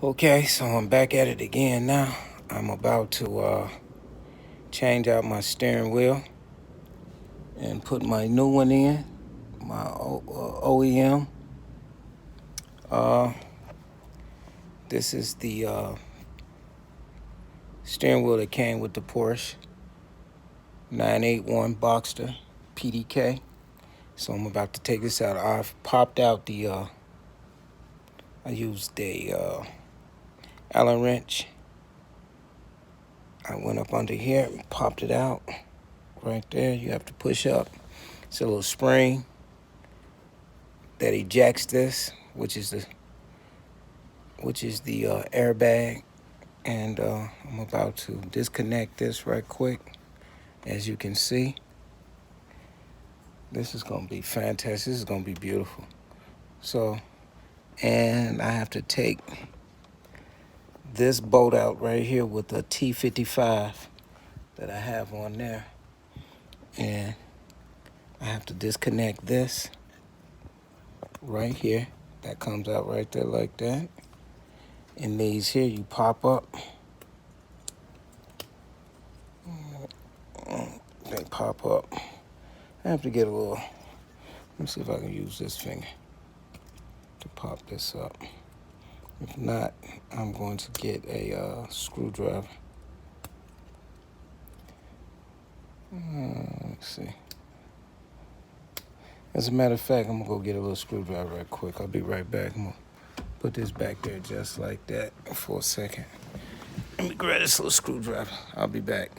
Okay, so I'm back at it again now. I'm about to change out my steering wheel and put my new one in, my OEM. This is the steering wheel that came with the Porsche 981 Boxster PDK. So I'm about to take this out. I've popped out the, I used a Allen wrench. I went up under here and popped it out. Right there, you have to push up. It's a little spring that ejects this, which is the airbag, and I'm about to disconnect this right quick. As you can see, this is gonna be fantastic. This is gonna be beautiful. So, and I have to take this bolt out right here with the T55 that I have on there, and I have to disconnect this right here. That comes out right there like that. And these here you pop up. They pop up. I have to get a little, let me see if I can use this finger to pop this up. If not, I'm going to get a screwdriver. Let's see. As a matter of fact, I'm gonna go get a little screwdriver right quick. I'll be right back. I'm gonna put this back there just like that for a second. Let me grab this little screwdriver. I'll be back.